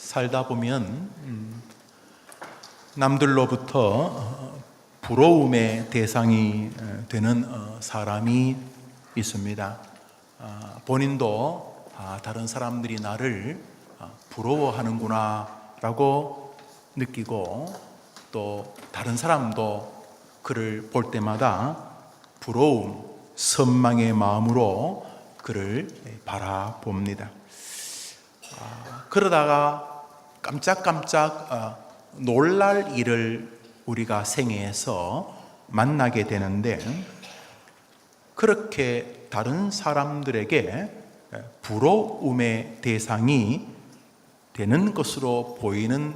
살다 보면 남들로부터 부러움의 대상이 되는 사람이 있습니다. 본인도 다른 사람들이 나를 부러워하는구나 라고 느끼고, 또 다른 사람도 그를 볼 때마다 부러움, 선망의 마음으로 그를 바라봅니다. 그러다가 깜짝깜짝 놀랄 일을 우리가 생애에서 만나게 되는데, 그렇게 다른 사람들에게 부러움의 대상이 되는 것으로 보이는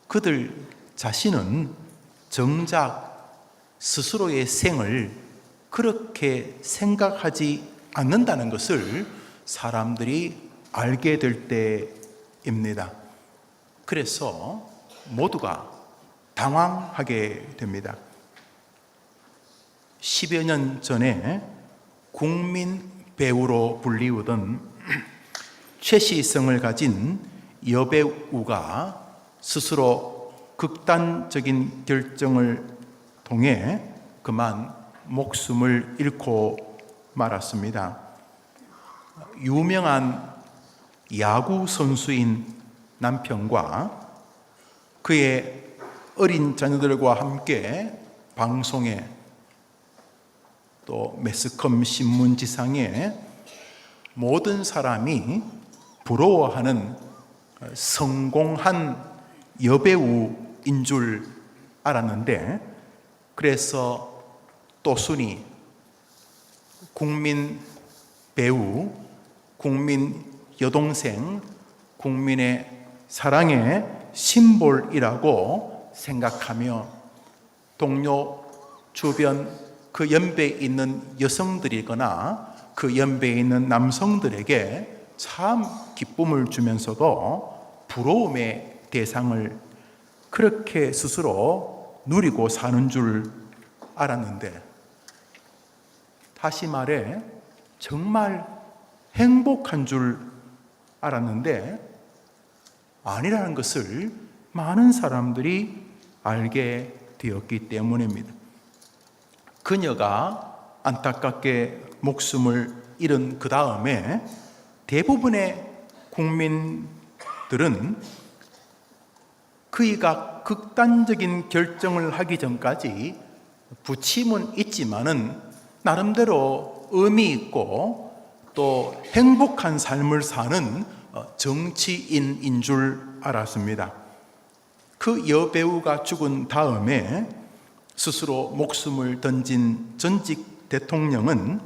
그들 자신은 정작 스스로의 생을 그렇게 생각하지 않는다는 것을 사람들이 알게 될 때입니다. 그래서 모두가 당황하게 됩니다. 10여 년 전에 국민 배우로 불리우던 최시성을 가진 여배우가 스스로 극단적인 결정을 통해 그만 목숨을 잃고 말았습니다. 유명한 야구 선수인 남편과 그의 어린 자녀들과 함께 방송에, 또 매스컴 신문지상에 모든 사람이 부러워하는 성공한 여배우인 줄 알았는데, 그래서 또 순이 국민 배우, 국민 여동생, 국민의 사랑의 심볼이라고 생각하며 동료, 주변 그 연배에 있는 여성들이거나 그 연배에 있는 남성들에게 참 기쁨을 주면서도 부러움의 대상을 그렇게 스스로 누리고 사는 줄 알았는데, 다시 말해 정말 행복한 줄 알았는데 아니라는 것을 많은 사람들이 알게 되었기 때문입니다. 그녀가 안타깝게 목숨을 잃은 그 다음에 대부분의 국민들은 그이가 극단적인 결정을 하기 전까지 부침은 있지만은 나름대로 의미 있고 또 행복한 삶을 사는 정치인인 줄 알았습니다. 그 여배우가 죽은 다음에 스스로 목숨을 던진 전직 대통령은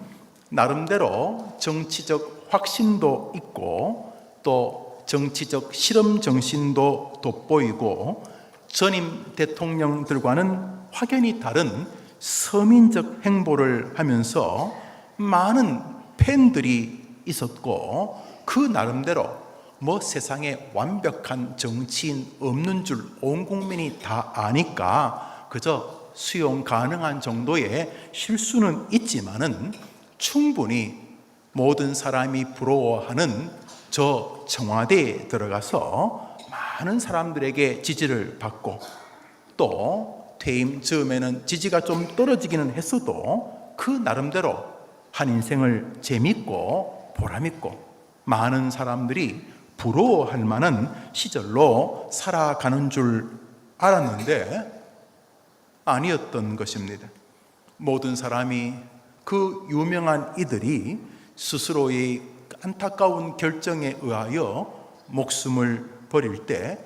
나름대로 정치적 확신도 있고 또 정치적 실험 정신도 돋보이고 전임 대통령들과는 확연히 다른 서민적 행보를 하면서 많은 팬들이 있었고, 그 나름대로 세상에 완벽한 정치인 없는 줄 온 국민이 다 아니까 그저 수용 가능한 정도의 실수는 있지만은 충분히 모든 사람이 부러워하는 저 청와대에 들어가서 많은 사람들에게 지지를 받고, 또 퇴임 즈음에는 지지가 좀 떨어지기는 했어도 그 나름대로 한 인생을 재밌고 보람있고 많은 사람들이 부러워할 만한 시절로 살아가는 줄 알았는데 아니었던 것입니다. 모든 사람이 그 유명한 이들이 스스로의 안타까운 결정에 의하여 목숨을 버릴 때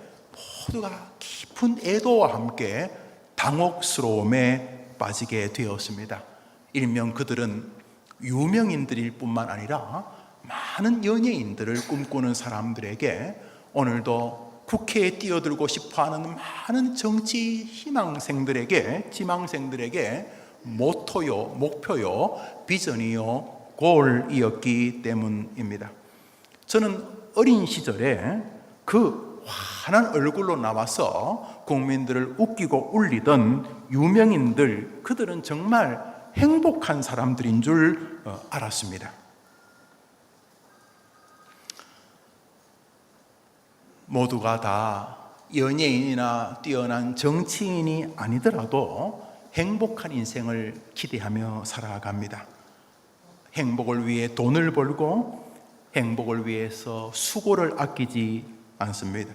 모두가 깊은 애도와 함께 당혹스러움에 빠지게 되었습니다. 일명 그들은 유명인들일 뿐만 아니라 많은 연예인들을 꿈꾸는 사람들에게, 오늘도 국회에 뛰어들고 싶어하는 많은 정치 희망생들에게, 지망생들에게 모토요, 목표요, 비전이요, 골이었기 때문입니다. 저는 어린 시절에 그 환한 얼굴로 나와서 국민들을 웃기고 울리던 유명인들, 그들은 정말 행복한 사람들인 줄 알았습니다. 모두가 다 연예인이나 뛰어난 정치인이 아니더라도 행복한 인생을 기대하며 살아갑니다. 행복을 위해 돈을 벌고 행복을 위해서 수고를 아끼지 않습니다.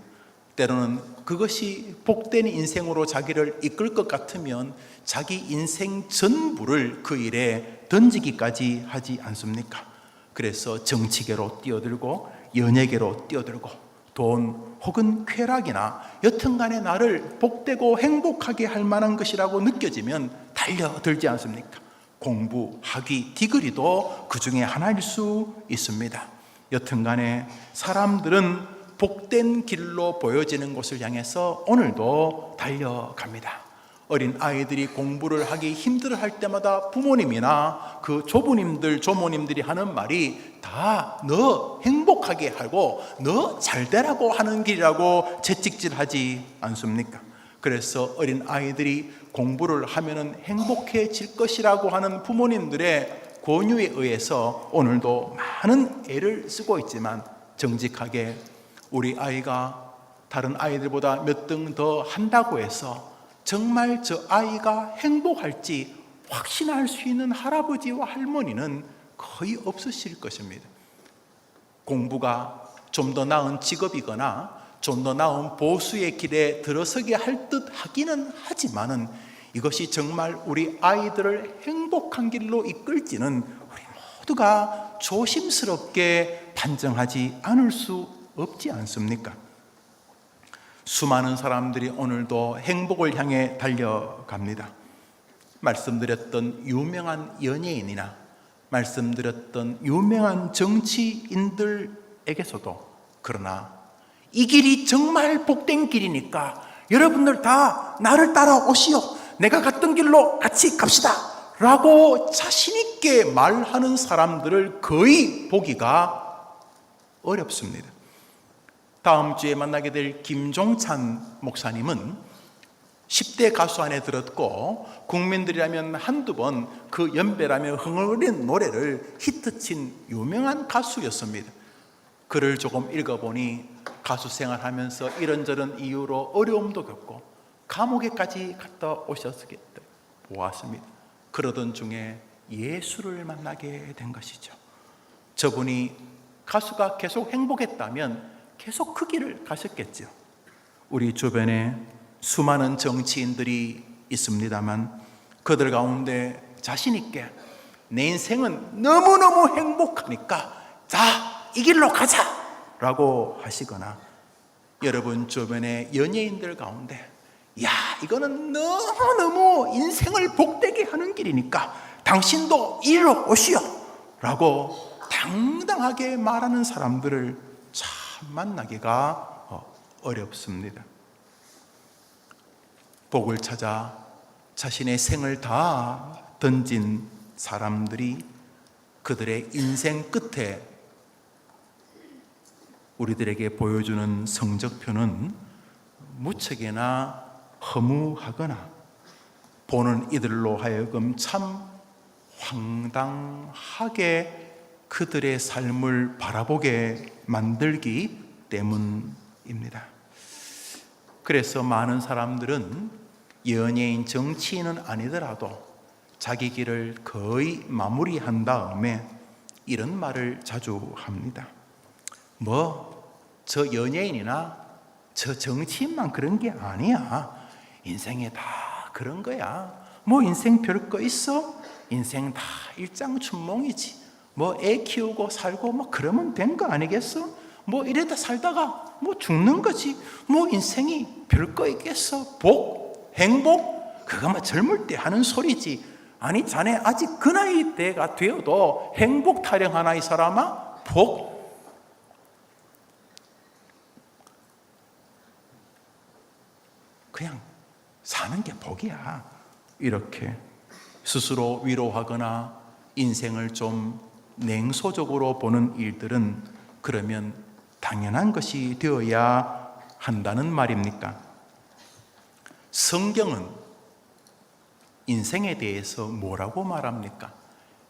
때로는 그것이 복된 인생으로 자기를 이끌 것 같으면 자기 인생 전부를 그 일에 던지기까지 하지 않습니까? 그래서 정치계로 뛰어들고 연예계로 뛰어들고 돈 혹은 쾌락이나 여튼간에 나를 복되고 행복하게 할 만한 것이라고 느껴지면 달려들지 않습니까? 공부, 학위, 디그리도 그 중에 하나일 수 있습니다. 여튼간에 사람들은 복된 길로 보여지는 곳을 향해서 오늘도 달려갑니다. 어린 아이들이 공부를 하기 힘들어할 때마다 부모님이나 그 조부님들, 조모님들이 하는 말이 다 너 행복하게 하고 너 잘되라고 하는 길이라고 채찍질하지 않습니까? 그래서 어린 아이들이 공부를 하면은 행복해질 것이라고 하는 부모님들의 권유에 의해서 오늘도 많은 애를 쓰고 있지만 정직하게 우리 아이가 다른 아이들보다 몇 등 더 한다고 해서 정말 저 아이가 행복할지 확신할 수 있는 할아버지와 할머니는 거의 없으실 것입니다. 공부가 좀 더 나은 직업이거나 좀 더 나은 보수의 길에 들어서게 할 듯 하기는 하지만은 이것이 정말 우리 아이들을 행복한 길로 이끌지는 우리 모두가 조심스럽게 판정하지 않을 수 없지 않습니까? 수많은 사람들이 오늘도 행복을 향해 달려갑니다. 말씀드렸던 유명한 연예인이나 말씀드렸던 유명한 정치인들에게서도 그러나 이 길이 정말 복된 길이니까 여러분들 다 나를 따라오시오. 내가 갔던 길로 같이 갑시다 라고 자신 있게 말하는 사람들을 거의 보기가 어렵습니다. 다음 주에 만나게 될 김종찬 목사님은 10대 가수 안에 들었고 국민들이라면 한두 번 그 연배라며 흥얼거리는 노래를 히트친 유명한 가수였습니다. 글을 조금 읽어보니 가수 생활하면서 이런저런 이유로 어려움도 겪고 감옥에까지 갔다 오셨을 때 보았습니다. 그러던 중에 예수를 만나게 된 것이죠. 저분이 가수가 계속 행복했다면 계속 그 길을 가셨겠죠. 우리 주변에 수많은 정치인들이 있습니다만 그들 가운데 자신 있게 내 인생은 너무너무 행복하니까 자, 이 길로 가자 라고 하시거나 여러분 주변의 연예인들 가운데 야, 이거는 너무너무 인생을 복되게 하는 길이니까 당신도 이리로 오시오 라고 당당하게 말하는 사람들을 참 만나기가 어렵습니다. 복을 찾아 자신의 생을 다 던진 사람들이 그들의 인생 끝에 우리들에게 보여주는 성적표는 무척이나 허무하거나 보는 이들로 하여금 참 황당하게 그들의 삶을 바라보게 만들기 때문입니다. 그래서 많은 사람들은 연예인, 정치인은 아니더라도 자기 길을 거의 마무리한 다음에 이런 말을 자주 합니다. 저 연예인이나 저 정치인만 그런 게 아니야. 인생에 다 그런 거야. 인생 별거 있어? 인생 다 일장춘몽이지. 애 키우고 살고 그러면 된 거 아니겠어? 이래다 살다가 죽는 거지. 인생이 별거 있겠어? 복? 행복? 그거 젊을 때 하는 소리지. 아니 자네 아직 그 나이 때가 되어도 행복 타령하나 이 사람아? 복? 그냥 사는 게 복이야. 이렇게 스스로 위로하거나 인생을 좀 냉소적으로 보는 일들은 그러면 당연한 것이 되어야 한다는 말입니까? 성경은 인생에 대해서 뭐라고 말합니까?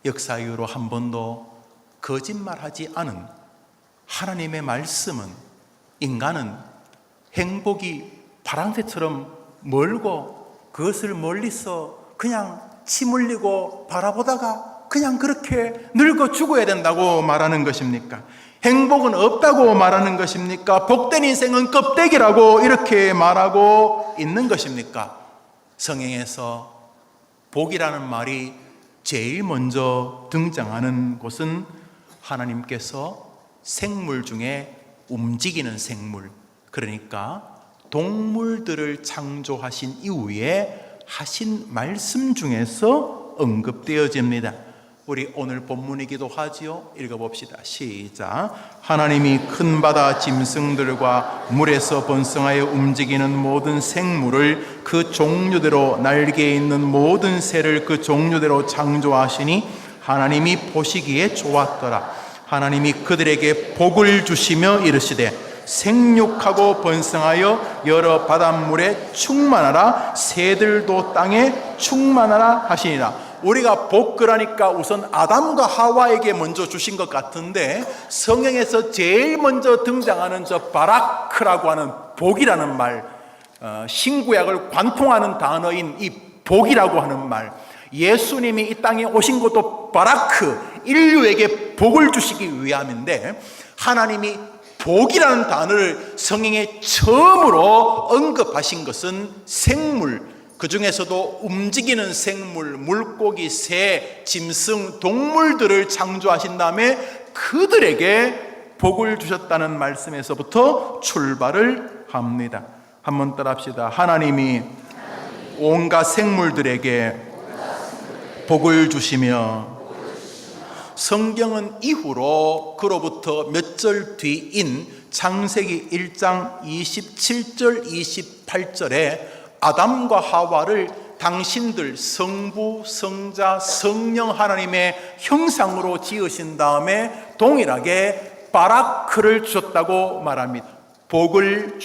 역사 이후로 한 번도 거짓말하지 않은 하나님의 말씀은 인간은 행복이 파랑새처럼 멀고 그것을 멀리서 그냥 침 흘리고 바라보다가 그냥 그렇게 늙어 죽어야 된다고 말하는 것입니까? 행복은 없다고 말하는 것입니까? 복된 인생은 껍데기라고 이렇게 말하고 있는 것입니까? 성경에서 복이라는 말이 제일 먼저 등장하는 곳은 하나님께서 생물 중에 움직이는 생물, 그러니까 동물들을 창조하신 이후에 하신 말씀 중에서 언급되어집니다. 우리 오늘 본문이기도 하지요. 읽어봅시다. 시작. 하나님이 큰 바다 짐승들과 물에서 번성하여 움직이는 모든 생물을 그 종류대로 날개에 있는 모든 새를 그 종류대로 창조하시니 하나님이 보시기에 좋았더라. 하나님이 그들에게 복을 주시며 이르시되 생육하고 번성하여 여러 바닷물에 충만하라. 새들도 땅에 충만하라 하시니라. 우리가 복 그러니까 우선 아담과 하와에게 먼저 주신 것 같은데 성경에서 제일 먼저 등장하는 저 바라크라고 하는 복이라는 말, 신구약을 관통하는 단어인 이 복이라고 하는 말, 예수님이 이 땅에 오신 것도 바라크, 인류에게 복을 주시기 위함인데 하나님이 복이라는 단어를 성경에 처음으로 언급하신 것은 생물, 그 중에서도 움직이는 생물, 물고기, 새, 짐승, 동물들을 창조하신 다음에 그들에게 복을 주셨다는 말씀에서부터 출발을 합니다. 한번 따라합시다. 하나님이 온갖 생물들에게 복을 주시며, 성경은 이후로 그로부터 몇 절 뒤인 창세기 1장 27절 28절에 아담과 하와를 당신들 성부, 성자, 성령 하나님의 형상으로 지으신 다음에 동일하게 바라크를 주셨다고 말합니다. 복을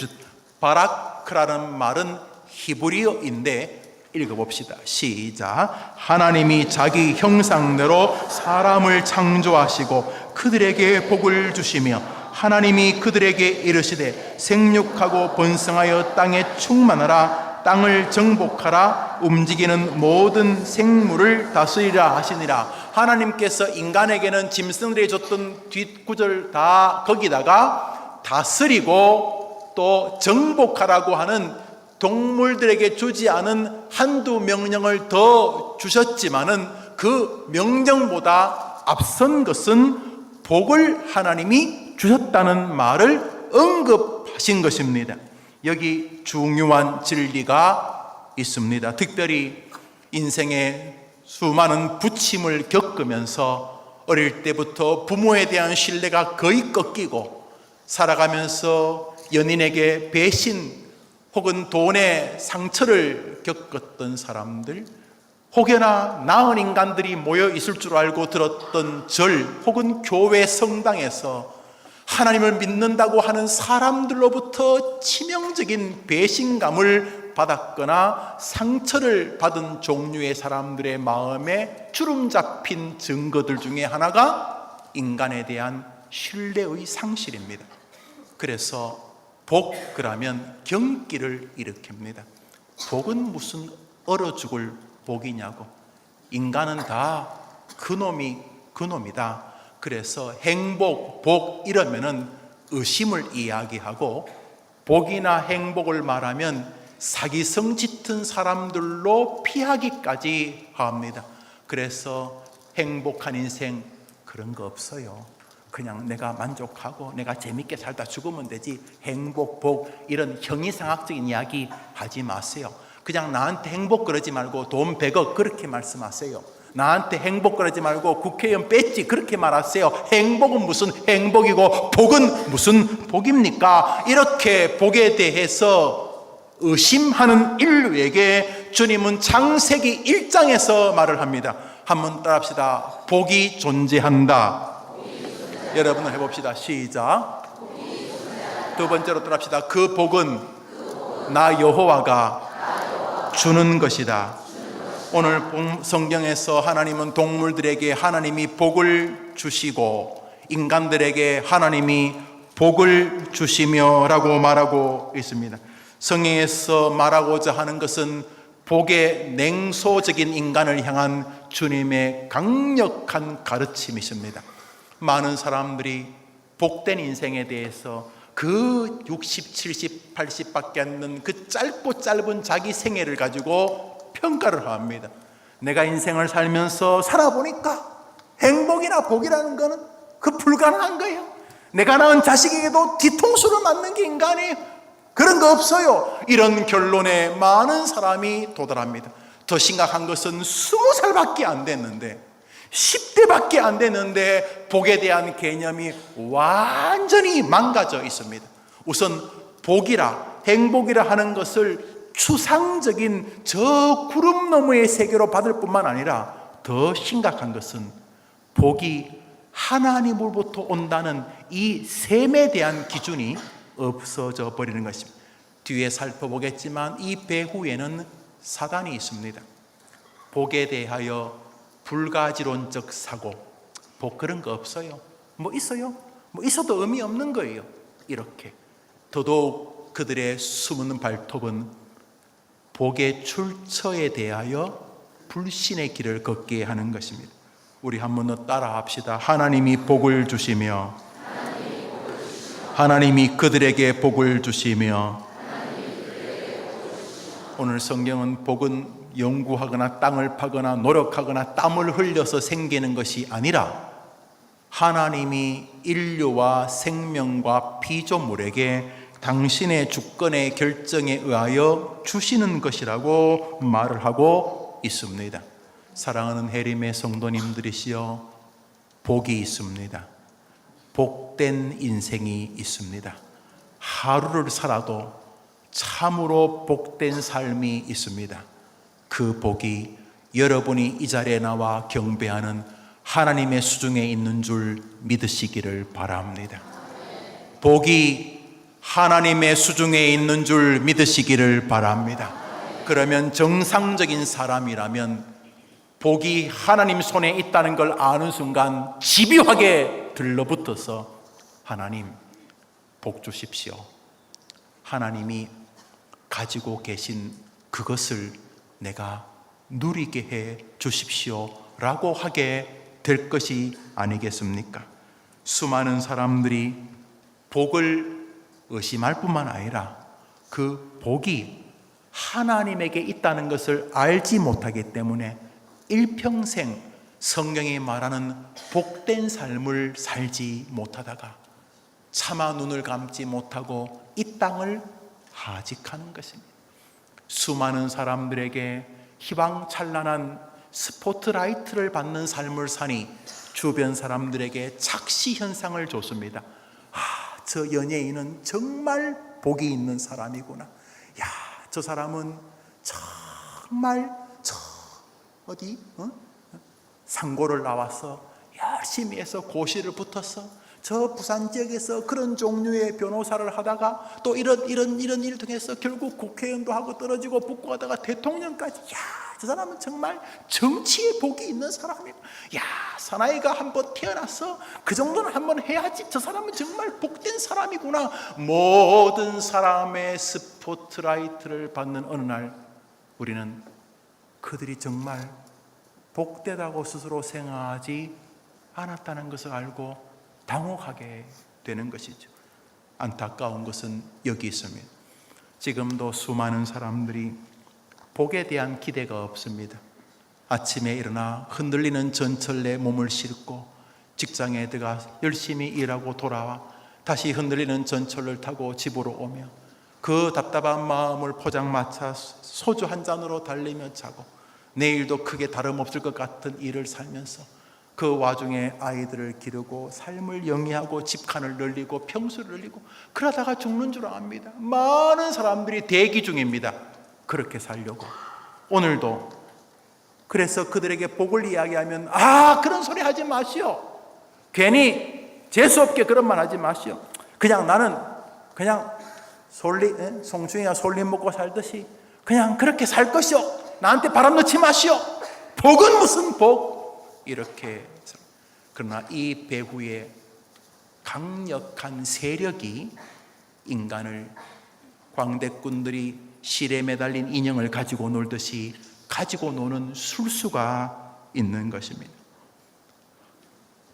바라크라는 말은 히브리어인데 읽어봅시다. 시작. 하나님이 자기 형상대로 사람을 창조하시고 그들에게 복을 주시며 하나님이 그들에게 이르시되 생육하고 번성하여 땅에 충만하라. 땅을 정복하라. 움직이는 모든 생물을 다스리라 하시니라. 하나님께서 인간에게는 짐승들이 줬던 뒷구절 다 거기다가 다스리고 또 정복하라고 하는 동물들에게 주지 않은 한두 명령을 더 주셨지만은 그 명령보다 앞선 것은 복을 하나님이 주셨다는 말을 언급하신 것입니다. 여기 중요한 진리가 있습니다. 특별히 인생의 수많은 부침을 겪으면서 어릴 때부터 부모에 대한 신뢰가 거의 꺾이고 살아가면서 연인에게 배신 혹은 돈의 상처를 겪었던 사람들, 혹여나 나은 인간들이 모여 있을 줄 알고 들었던 절 혹은 교회 성당에서 하나님을 믿는다고 하는 사람들로부터 치명적인 배신감을 받았거나 상처를 받은 종류의 사람들의 마음에 주름 잡힌 증거들 중에 하나가 인간에 대한 신뢰의 상실입니다. 그래서 복 그러면 경기를 일으킵니다. 복은 무슨 얼어 죽을 복이냐고. 인간은 다 그놈이 그놈이다. 그래서 행복, 복 이러면은 의심을 이야기하고 복이나 행복을 말하면 사기성 짙은 사람들로 피하기까지 합니다. 그래서 행복한 인생 그런 거 없어요. 그냥 내가 만족하고 내가 재밌게 살다 죽으면 되지. 행복, 복 이런 형이상학적인 이야기 하지 마세요. 그냥 나한테 행복 그러지 말고 돈 100억 그렇게 말씀하세요. 나한테 행복 그러지 말고 국회의원 배지 그렇게 말하세요. 행복은 무슨 행복이고 복은 무슨 복입니까? 이렇게 복에 대해서 의심하는 인류에게 주님은 창세기 1장에서 말을 합니다. 한번 따라합시다. 복이 존재한다. 여러분 해봅시다. 시작. 두 번째로 따라합시다. 그 복은 나 여호와가 주는 것이다. 오늘 성경에서 하나님은 동물들에게 하나님이 복을 주시고 인간들에게 하나님이 복을 주시며 라고 말하고 있습니다. 성경에서 말하고자 하는 것은 복의 냉소적인 인간을 향한 주님의 강력한 가르침이십니다. 많은 사람들이 복된 인생에 대해서 그 60, 70, 80밖에 안 되는 그 짧고 짧은 자기 생애를 가지고 평가를 합니다. 내가 인생을 살면서 살아보니까 행복이나 복이라는 거는 그 불가능한 거예요. 내가 낳은 자식에게도 뒤통수를 맞는 게 인간이에요. 그런 거 없어요. 이런 결론에 많은 사람이 도달합니다. 더 심각한 것은 20살밖에 안 됐는데 10대밖에 안 됐는데 복에 대한 개념이 완전히 망가져 있습니다. 우선 복이라 행복이라 하는 것을 추상적인 저 구름 너머의 세계로 받을 뿐만 아니라 더 심각한 것은 복이 하나님으로부터 온다는 이 셈에 대한 기준이 없어져 버리는 것입니다. 뒤에 살펴보겠지만 이 배후에는 사단이 있습니다. 복에 대하여 불가지론적 사고, 복 그런 거 없어요. 뭐 있어요? 뭐 있어도 의미 없는 거예요. 이렇게 더더욱 그들의 숨은 발톱은 복의 출처에 대하여 불신의 길을 걷게 하는 것입니다. 우리 한 번 더 따라 합시다. 하나님이 복을 주시며 하나님이 그들에게 복을 주시며. 오늘 성경은 복은 연구하거나 땅을 파거나 노력하거나 땀을 흘려서 생기는 것이 아니라 하나님이 인류와 생명과 피조물에게 당신의 주권의 결정에 의하여 주시는 것이라고 말을 하고 있습니다. 사랑하는 해림의 성도님들이시여, 복이 있습니다. 복된 인생이 있습니다. 하루를 살아도 참으로 복된 삶이 있습니다. 그 복이 여러분이 이 자리에 나와 경배하는 하나님의 수중에 있는 줄 믿으시기를 바랍니다. 복이 하나님의 수중에 있는 줄 믿으시기를 바랍니다. 그러면 정상적인 사람이라면 복이 하나님 손에 있다는 걸 아는 순간 집요하게 들러붙어서 하나님 복 주십시오. 하나님이 가지고 계신 그것을 내가 누리게 해 주십시오 라고 하게 될 것이 아니겠습니까? 수많은 사람들이 복을 의심할 뿐만 아니라 그 복이 하나님에게 있다는 것을 알지 못하기 때문에 일평생 성경이 말하는 복된 삶을 살지 못하다가 차마 눈을 감지 못하고 이 땅을 하직하는 것입니다. 수많은 사람들에게 희망찬란한 스포트라이트를 받는 삶을 사니 주변 사람들에게 착시 현상을 줬습니다. 저 연예인은 정말 복이 있는 사람이구나. 야, 저 사람은 정말 상고를 나와서 열심히 해서 고시를 붙어서 저 부산 지역에서 그런 종류의 변호사를 하다가 또 이런 일을 통해서 결국 국회의원도 하고 떨어지고 붙고 하다가 대통령까지. 야, 저 사람은 정말 정치에 복이 있는 사람이고, 야, 사나이가 한번 태어나서 그 정도는 한번 해야지. 저 사람은 정말 복된 사람이구나. 모든 사람의 스포트라이트를 받는 어느 날 우리는 그들이 정말 복되다고 스스로 생각하지 않았다는 것을 알고 당혹하게 되는 것이죠. 안타까운 것은 여기 있습니다. 지금도 수많은 사람들이 복에 대한 기대가 없습니다. 아침에 일어나 흔들리는 전철에 몸을 싣고 직장에 들어가 열심히 일하고 돌아와 다시 흔들리는 전철을 타고 집으로 오며 그 답답한 마음을 포장마차 소주 한 잔으로 달래며 자고 내일도 크게 다름없을 것 같은 일을 살면서 그 와중에 아이들을 기르고 삶을 영위하고 집칸을 늘리고 평수를 늘리고 그러다가 죽는 줄 압니다. 많은 사람들이 대기 중입니다. 그렇게 살려고. 오늘도 그래서 그들에게 복을 이야기하면 그런 소리 하지 마시오. 괜히 재수없게 그런 말 하지 마시오. 그냥 나는 그냥 송충이가 솔잎 먹고 살듯이 그냥 그렇게 살 것이오. 나한테 바람 넣지 마시오. 복은 무슨 복? 이렇게. 그러나 이 배후에 강력한 세력이 인간을 광대꾼들이 실에 매달린 인형을 가지고 놀듯이 가지고 노는 술수가 있는 것입니다.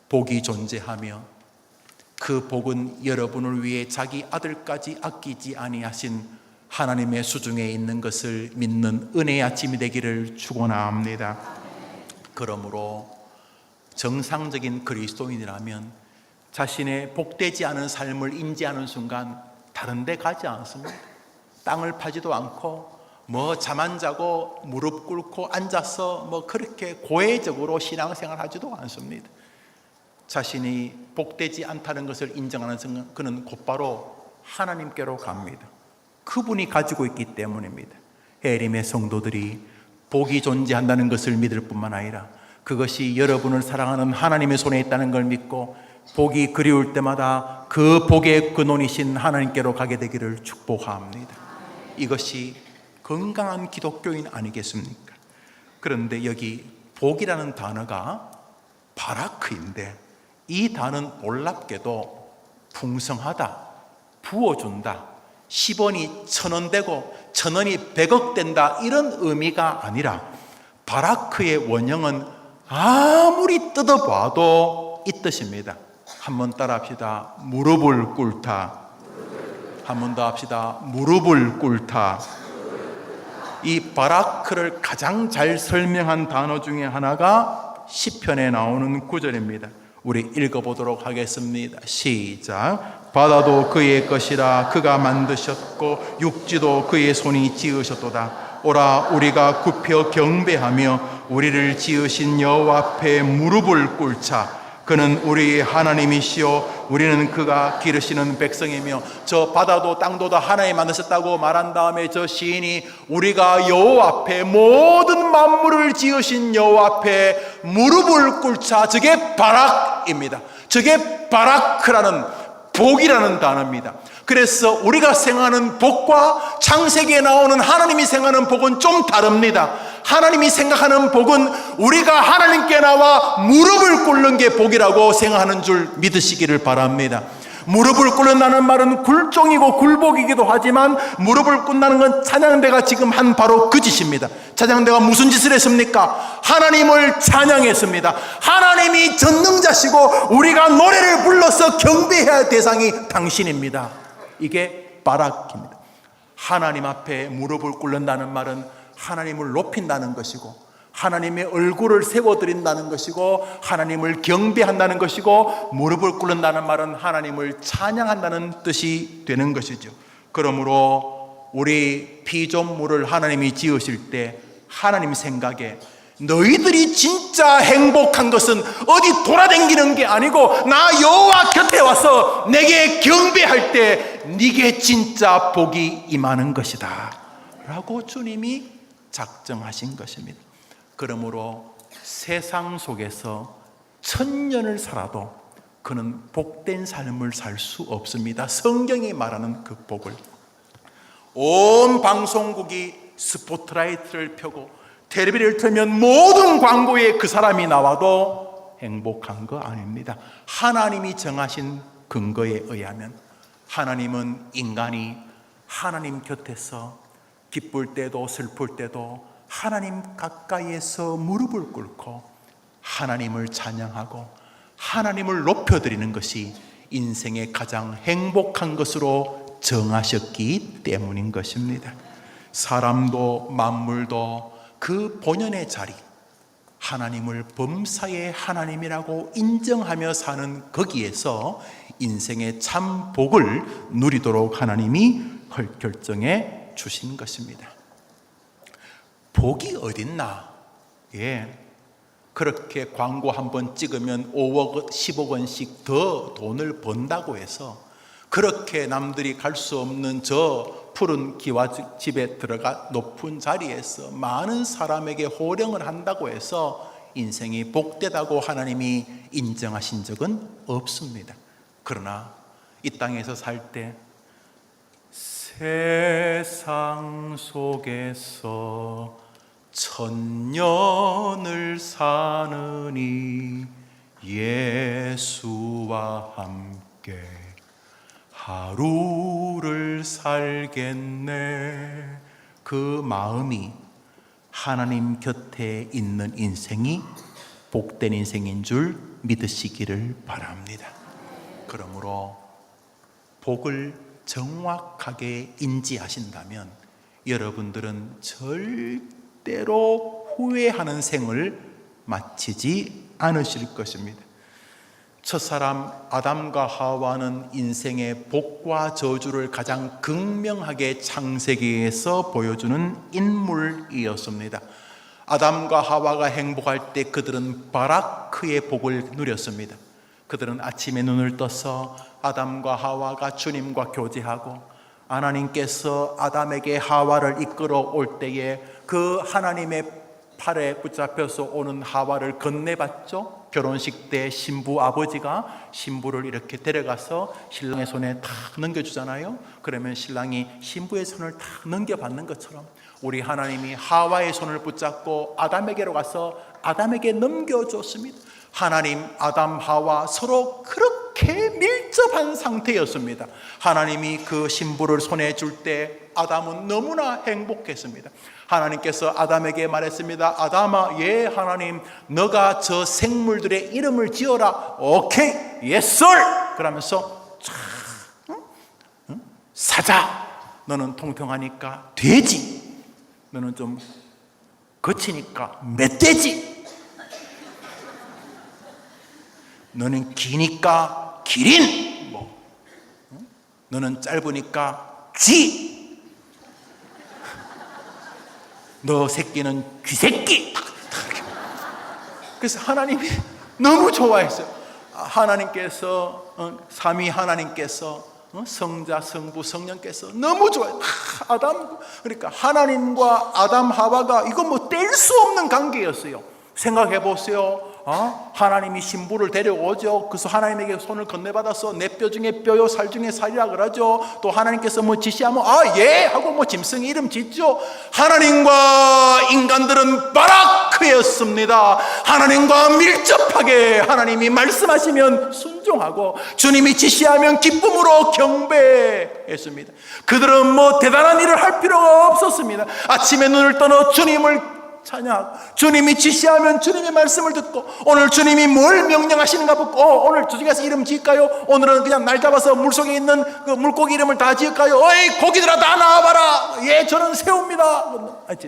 복이 존재하며 그 복은 여러분을 위해 자기 아들까지 아끼지 아니하신 하나님의 수중에 있는 것을 믿는 은혜의 아침이 되기를 축원합니다. 그러므로 정상적인 그리스도인이라면 자신의 복되지 않은 삶을 인지하는 순간 다른 데 가지 않습니다. 땅을 파지도 않고 잠 안 자고 무릎 꿇고 앉아서 그렇게 고해적으로 신앙생활 하지도 않습니다. 자신이 복되지 않다는 것을 인정하는 순간 그는 곧바로 하나님께로 갑니다. 그분이 가지고 있기 때문입니다. 해림의 성도들이 복이 존재한다는 것을 믿을 뿐만 아니라 그것이 여러분을 사랑하는 하나님의 손에 있다는 걸 믿고 복이 그리울 때마다 그 복의 근원이신 하나님께로 가게 되기를 축복합니다. 이것이 건강한 기독교인 아니겠습니까? 그런데 여기 복이라는 단어가 바라크인데 이 단어는 놀랍게도 풍성하다, 부어준다, 10원이 1000원 되고 1000원이 100억 된다 이런 의미가 아니라 바라크의 원형은 아무리 뜯어봐도 이 뜻입니다. 한번 따라 합시다. 무릎을 꿇다. 한 번 더 합시다. 무릎을 꿇다. 이 바라크를 가장 잘 설명한 단어 중에 하나가 시편에 나오는 구절입니다. 우리 읽어보도록 하겠습니다. 시작. 바다도 그의 것이라 그가 만드셨고 육지도 그의 손이 지으셨도다. 오라 우리가 굽혀 경배하며 우리를 지으신 여호와 앞에 무릎을 꿇자. 그는 우리의 하나님이시요 우리는 그가 기르시는 백성이며 저 바다도 땅도 다 하나님 만드셨다고 말한 다음에 저 시인이 우리가 여호와 앞에 모든 만물을 지으신 여호와 앞에 무릎을 꿇자. 저게 바락입니다. 저게 바라크라는 복이라는 단어입니다. 그래서 우리가 생각하는 복과 창세기에 나오는 하나님이 생각하는 복은 좀 다릅니다. 하나님이 생각하는 복은 우리가 하나님께 나와 무릎을 꿇는 게 복이라고 생각하는 줄 믿으시기를 바랍니다. 무릎을 꿇는다는 말은 굴종이고 굴복이기도 하지만 무릎을 꿇는다는 건 찬양대가 지금 한 바로 그 짓입니다. 찬양대가 무슨 짓을 했습니까? 하나님을 찬양했습니다. 하나님이 전능자시고 우리가 노래를 불러서 경배해야 할 대상이 당신입니다. 이게 바락입니다. 하나님 앞에 무릎을 꿇는다는 말은 하나님을 높인다는 것이고 하나님의 얼굴을 세워드린다는 것이고 하나님을 경배한다는 것이고 무릎을 꿇는다는 말은 하나님을 찬양한다는 뜻이 되는 것이죠. 그러므로 우리 피조물을 하나님이 지으실 때 하나님 생각에 너희들이 진짜 행복한 것은 어디 돌아다니는 게 아니고 나 여호와 곁에 와서 내게 경배할 때 네게 진짜 복이 임하는 것이다 라고 주님이 작정하신 것입니다. 그러므로 세상 속에서 1000년을 살아도 그는 복된 삶을 살 수 없습니다. 성경이 말하는 그 복을 온 방송국이 스포트라이트를 펴고 텔레비를 틀면 모든 광고에 그 사람이 나와도 행복한 거 아닙니다. 하나님이 정하신 근거에 의하면 하나님은 인간이 하나님 곁에서 기쁠 때도 슬플 때도 하나님 가까이에서 무릎을 꿇고 하나님을 찬양하고 하나님을 높여드리는 것이 인생의 가장 행복한 것으로 정하셨기 때문인 것입니다. 사람도 만물도 그 본연의 자리, 하나님을 범사의 하나님이라고 인정하며 사는 거기에서 인생의 참 복을 누리도록 하나님이 결정해 주신 것입니다. 복이 어딨나? 그렇게 광고 한번 찍으면 5억, 10억 원씩 더 돈을 번다고 해서 그렇게 남들이 갈 수 없는 저 푸른 기와 집에 들어가 높은 자리에서 많은 사람에게 호령을 한다고 해서 인생이 복되다고 하나님이 인정하신 적은 없습니다. 그러나 이 땅에서 살 때 세상 속에서 1000년을 사느니 예수와 함께 함께 하루를 살겠네. 그 마음이 하나님 곁에 있는 인생이 복된 인생인 줄 믿으시기를 바랍니다. 그러므로 복을 정확하게 인지하신다면 여러분들은 절대로 후회하는 생을 마치지 않으실 것입니다. 첫사람 아담과 하와는 인생의 복과 저주를 가장 극명하게 창세기에서 보여주는 인물이었습니다. 아담과 하와가 행복할 때 그들은 바라크의 복을 누렸습니다. 그들은 아침에 눈을 떠서 아담과 하와가 주님과 교제하고 하나님께서 아담에게 하와를 이끌어 올 때에 그 하나님의 팔에 붙잡혀서 오는 하와를 건네봤죠. 결혼식 때 신부 아버지가 신부를 이렇게 데려가서 신랑의 손에 탁 넘겨주잖아요. 그러면 신랑이 신부의 손을 탁 넘겨받는 것처럼 우리 하나님이 하와의 손을 붙잡고 아담에게로 가서 아담에게 넘겨줬습니다. 하나님, 아담, 하와 서로 그렇게 밀접한 상태였습니다. 하나님이 그 신부를 손에 줄 때 아담은 너무나 행복했습니다. 하나님께서 아담에게 말했습니다. 아담아, 예 하나님, 너가 저 생물들의 이름을 지어라. 오케이, 예스 그러면서 사자, 너는 통통하니까 돼지, 너는 좀 거치니까 멧돼지, 너는 기니까 기린, 너는 짧으니까 쥐, 너 새끼는 쥐새끼. 그래서 하나님이 너무 좋아했어요. 하나님께서 삼위 하나님께서 성자, 성부, 성령께서 너무 좋아요. 아담, 그러니까 하나님과 아담 하와가 이거 뭐 뗄 수 없는 관계였어요. 생각해 보세요. 하나님이 신부를 데려오죠. 그래서 하나님에게 손을 건네받아서 내 뼈 중에 뼈요 살 중에 살이라 그러죠. 또 하나님께서 뭐 지시하면 예 하고 뭐 짐승 이름 짓죠. 하나님과 인간들은 바라크였습니다. 하나님과 밀접하게 하나님이 말씀하시면 순종하고 주님이 지시하면 기쁨으로 경배했습니다. 그들은 뭐 대단한 일을 할 필요가 없었습니다. 아침에 눈을 떠나 주님을 찬양, 주님이 지시하면 주님의 말씀을 듣고, 오늘 주님이 뭘 명령하시는가 보고, 오늘 저기 가서 이름 지을까요? 오늘은 그냥 날 잡아서 물속에 있는 그 물고기 이름을 다 지을까요? 어이 고기들아 다 나와봐라. 예, 저는 새우입니다.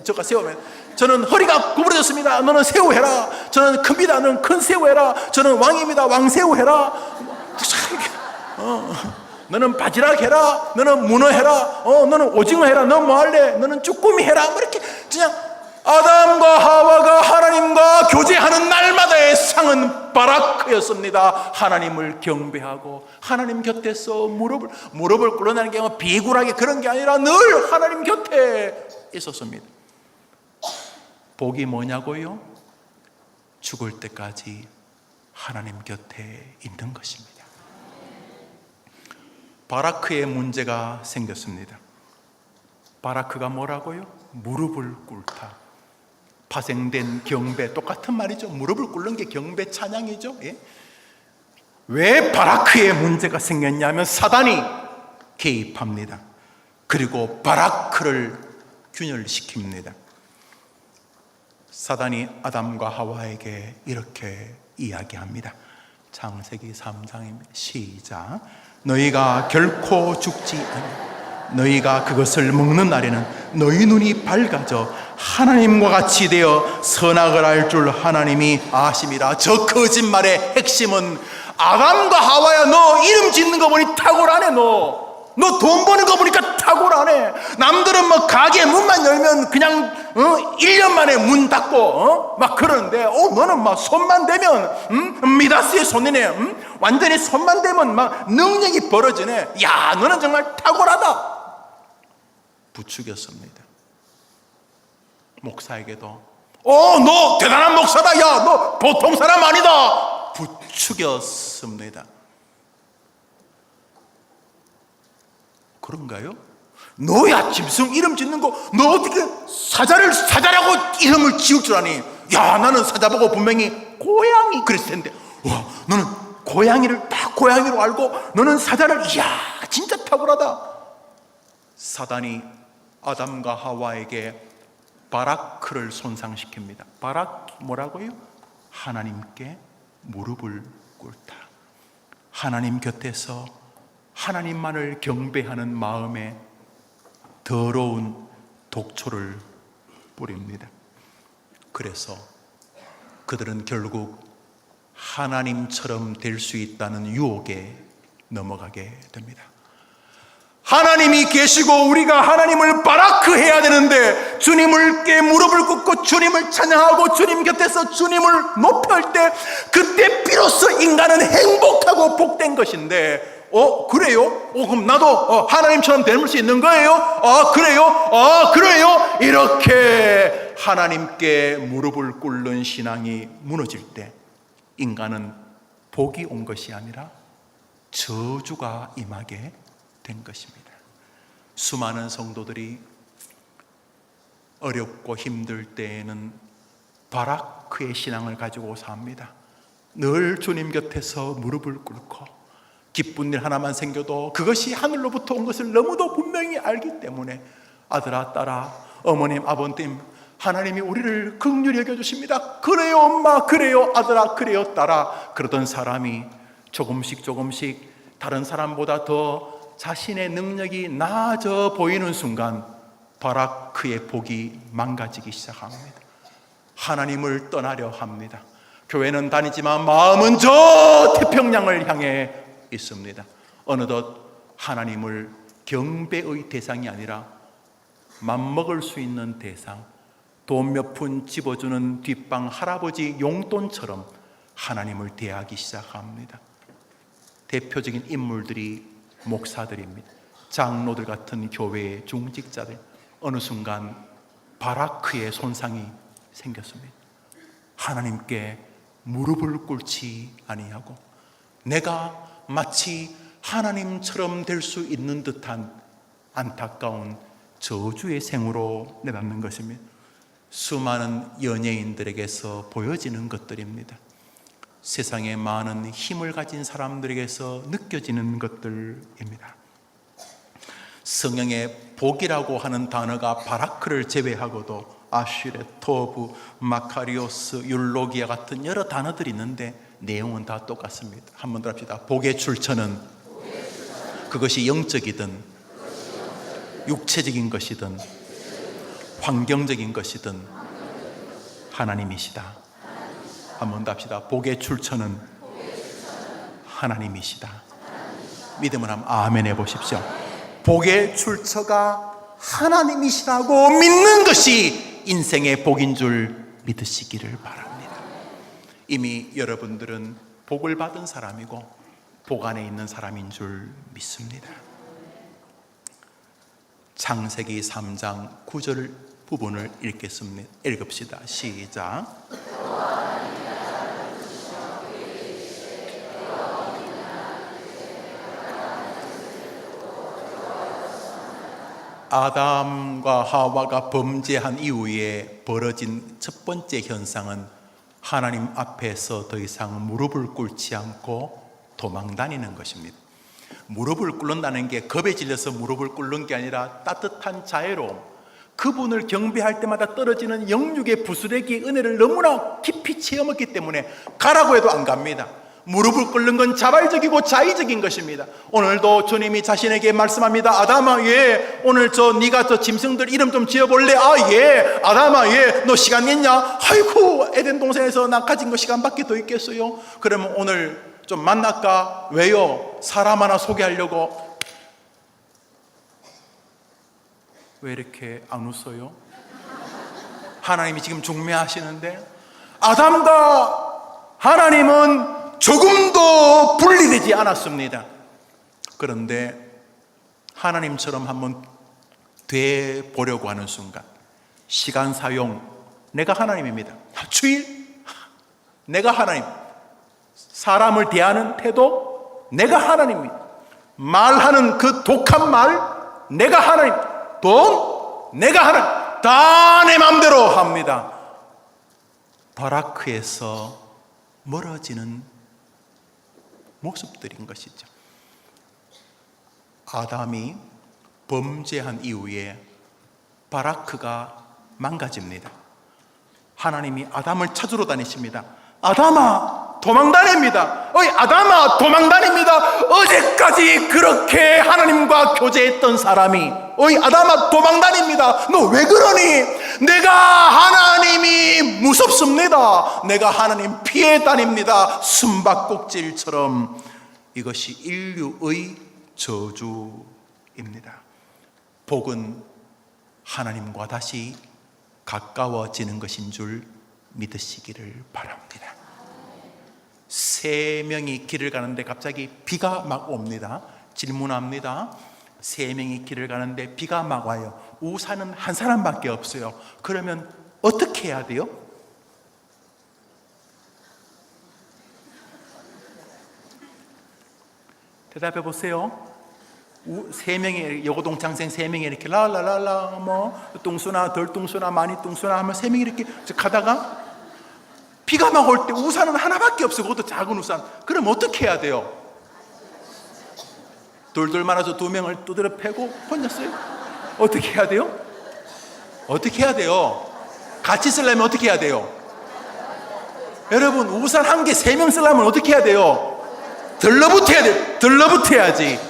저가 새우면 저는 허리가 구부러졌습니다. 너는 새우 해라. 저는 큽니다. 너는 큰 새우 해라. 저는 왕입니다. 왕새우 해라. 너는 바지락 해라. 너는 문어 해라. 너는 오징어 해라. 너 뭐 할래? 너는 쭈꾸미 해라. 뭐 이렇게 그냥 아담과 하와가 하나님과 교제하는 날마다의 상은 바라크였습니다. 하나님을 경배하고 하나님 곁에서 무릎을 꿇어내는 게 비굴하게 그런 게 아니라 늘 하나님 곁에 있었습니다. 복이 뭐냐고요? 죽을 때까지 하나님 곁에 있는 것입니다. 바라크의 문제가 생겼습니다. 바라크가 뭐라고요? 무릎을 꿇다. 파생된 경배, 똑같은 말이죠. 무릎을 꿇는 게 경배 찬양이죠. 예? 왜 바라크의 문제가 생겼냐면 사단이 개입합니다. 그리고 바라크를 균열시킵니다. 사단이 아담과 하와에게 이렇게 이야기합니다. 창세기 3장입니다. 시작. 너희가 결코 죽지 않아. 너희가 그것을 먹는 날에는 너희 눈이 밝아져 하나님과 같이 되어 선악을 알 줄 하나님이 아심이라. 저 거짓말의 핵심은 아담과 하와야, 너 이름 짓는 거 보니 탁월하네. 너 돈 버는 거 보니까 탁월하네. 남들은 뭐 가게 문만 열면 그냥 1년 만에 문 닫고 막 그러는데 너는 막 손만 대면 미다스의 손이네. 완전히 손만 대면 막 능력이 벌어지네. 야, 너는 정말 탁월하다. 부추겼습니다. 목사에게도 너 대단한 목사다. 야, 너 보통 사람 아니다. 부추겼습니다. 그런가요? 너야 짐승 이름 짓는 거, 너 어떻게 사자라고 이름을 지을 줄 아니? 야, 나는 사자 보고 분명히 고양이 그랬을 텐데, 와, 너는 고양이를 딱 고양이로 알고 너는 사자를, 이야 진짜 탁월하다. 사단이 아담과 하와에게 바라크를 손상시킵니다. 바라크 뭐라고요? 하나님께 무릎을 꿇다. 하나님 곁에서 하나님만을 경배하는 마음에 더러운 독초를 뿌립니다. 그래서 그들은 결국 하나님처럼 될 수 있다는 유혹에 넘어가게 됩니다. 하나님이 계시고 우리가 하나님을 바라크해야 되는데, 주님께 무릎을 꿇고 주님을 찬양하고 주님 곁에서 주님을 높일 때, 그때 비로소 인간은 행복하고 복된 것인데, 그래요? 그럼 나도 하나님처럼 될 수 있는 거예요? 그래요? 그래요? 이렇게 하나님께 무릎을 꿇는 신앙이 무너질 때 인간은 복이 온 것이 아니라 저주가 임하게 된 것입니다. 수많은 성도들이 어렵고 힘들 때에는 바라크의 신앙을 가지고 삽니다. 늘 주님 곁에서 무릎을 꿇고 기쁜 일 하나만 생겨도 그것이 하늘로부터 온 것을 너무도 분명히 알기 때문에, 아들아 딸아 어머님 아버님 하나님이 우리를 긍휼히 여겨주십니다. 그래요 엄마, 그래요 아들아, 그래요 딸아. 그러던 사람이 조금씩 다른 사람보다 더 자신의 능력이 나아져 보이는 순간 바라크의 복이 망가지기 시작합니다. 하나님을 떠나려 합니다. 교회는 다니지만 마음은 저 태평양을 향해 있습니다. 어느덧 하나님을 경배의 대상이 아니라 맘먹을 수 있는 대상, 돈 몇 푼 집어주는 뒷방 할아버지 용돈처럼 하나님을 대하기 시작합니다. 대표적인 인물들이 목사들입니다. 장로들 같은 교회의 중직자들. 어느 순간 바라크의 손상이 생겼습니다. 하나님께 무릎을 꿇지 아니하고 내가 마치 하나님처럼 될 수 있는 듯한 안타까운 저주의 생으로 내닫는 것입니다. 수많은 연예인들에게서 보여지는 것들입니다. 세상에 많은 힘을 가진 사람들에게서 느껴지는 것들입니다. 성경의 복이라고 하는 단어가 바라크를 제외하고도 아슈레, 토브, 마카리오스, 율로기아 같은 여러 단어들이 있는데 내용은 다 똑같습니다. 한 번 더 합시다. 복의 출처는 그것이 영적이든 육체적인 것이든 환경적인 것이든 하나님이시다. 한 번 더 합시다. 복의 출처는 하나님이시다. 믿음을 한번 아멘 해보십시오. 복의 출처가 하나님이시라고 믿는 것이 인생의 복인 줄 믿으시기를 바랍니다. 이미 여러분들은 복을 받은 사람이고 복 안에 있는 사람인 줄 믿습니다. 창세기 3장 9절 부분을 읽겠습니다. 읽읍시다. 시작. 아담과 하와가 범죄한 이후에 벌어진 첫 번째 현상은 하나님 앞에서 더 이상 무릎을 꿇지 않고 도망 다니는 것입니다. 무릎을 꿇는다는 게 겁에 질려서 무릎을 꿇는 게 아니라 따뜻한 자애로움, 그분을 경배할 때마다 떨어지는 영육의 부스레기 은혜를 너무나 깊이 체험했기 때문에 가라고 해도 안 갑니다. 무릎을 꿇는 건 자발적이고 자의적인 것입니다. 오늘도 주님이 자신에게 말씀합니다. 아담아, 예, 오늘 네가 짐승들 이름 좀 지어볼래? 예. 아담아, 예, 너 시간 있냐? 아이고, 에덴 동산에서 나 가진 거 시간밖에 더 있겠어요? 그러면 오늘 좀 만날까? 왜요? 사람 하나 소개하려고. 왜 이렇게 안 웃어요? 하나님이 지금 중매하시는데, 아담과 하나님은 조금도 분리되지 않았습니다. 그런데 하나님처럼 한번 돼 보려고 하는 순간, 시간 사용, 내가 하나님입니다. 주일, 내가 하나님. 사람을 대하는 태도, 내가 하나님입니다. 말하는 그 독한 말, 내가 하나님. 돈, 내가 하나님. 다 내 마음대로 합니다. 바라크에서 멀어지는 모습들인 것이죠. 아담이 범죄한 이후에 바라크가 망가집니다. 하나님이 아담을 찾으러 다니십니다. 아담아, 도망 다닙니다. 어이 아담아, 도망 다닙니다. 어제까지 그렇게 하나님과 교제했던 사람이 어이 아담아, 도망 다닙니다. 너 왜 그러니? 내가 하나님이 무섭습니다. 내가 하나님 피해 다닙니다. 숨바꼭질처럼. 이것이 인류의 저주입니다. 복은 하나님과 다시 가까워지는 것인 줄 믿으시기를 바랍니다. 세 명이 길을 가는데 갑자기 비가 막 옵니다. 질문합니다. 세 명이 길을 가는데 비가 막 와요. 우산은 한 사람밖에 없어요. 그러면 어떻게 해야 돼요? 대답해 보세요. 세 명이 여고동창생 세 명이 이렇게 라라라라 뭐 뚱수나 덜 뚱수나 많이 뚱수나 하면 세 명이 이렇게 가다가 비가 막 올 때 우산은 하나밖에 없어요. 그것도 작은 우산. 그럼 어떻게 해야 돼요? 돌돌 말아서 두 명을 두드려 패고 혼자 써요? 어떻게 해야 돼요? 어떻게 해야 돼요? 같이 쓰려면 어떻게 해야 돼요? 여러분 우산 한 개 세 명 쓰려면 어떻게 해야 돼요? 들러붙어야 돼요. 들러붙어야지.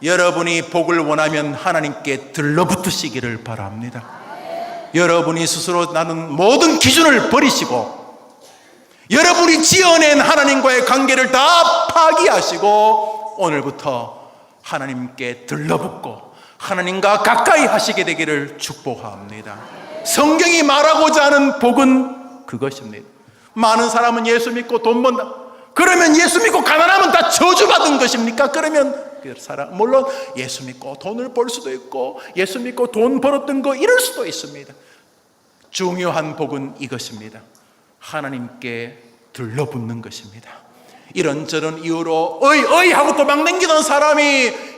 여러분이 복을 원하면 하나님께 들러붙으시기를 바랍니다. 여러분이 스스로 나는 모든 기준을 버리시고 여러분이 지어낸 하나님과의 관계를 다 파기하시고 오늘부터 하나님께 들러붙고 하나님과 가까이 하시게 되기를 축복합니다. 성경이 말하고자 하는 복은 그것입니다. 많은 사람은 예수 믿고 돈 번다. 그러면 예수 믿고 가난하면 다 저주받은 것입니까? 그러면 그 사람 물론 예수 믿고 돈을 벌 수도 있고 예수 믿고 돈 벌었던 거 이럴 수도 있습니다. 중요한 복은 이것입니다. 하나님께 들러붙는 것입니다. 이런저런 이유로 어이 하고 도망다니던 사람이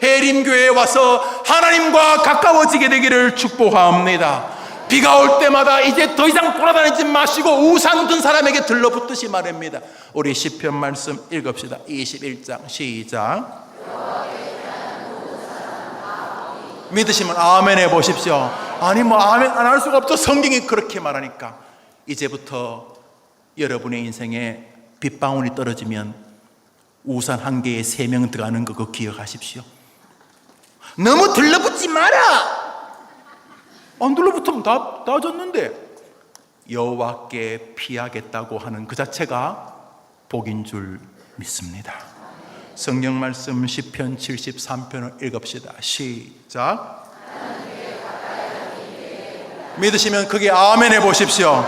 해림교회에 와서 하나님과 가까워지게 되기를 축복합니다. 비가 올 때마다 이제 더 이상 돌아다니지 마시고 우산 든 사람에게 들러붙듯이 말합니다. 우리 시편 말씀 읽읍시다. 21장 시작. 믿으시면 아멘 해보십시오. 아니 뭐 아멘 안 할 수가 없죠. 성경이 그렇게 말하니까. 이제부터 여러분의 인생에 빗방울이 떨어지면 우산 한 개에 3명 들어가는 거 그거 기억하십시오. 너무 들러붙지 마라. 안 들러붙으면 다 졌는데 여호와께 피하겠다고 하는 그 자체가 복인 줄 믿습니다. 성경 말씀 시편 73편을 읽읍시다. 시작. 믿으시면 그게 아멘 해보십시오.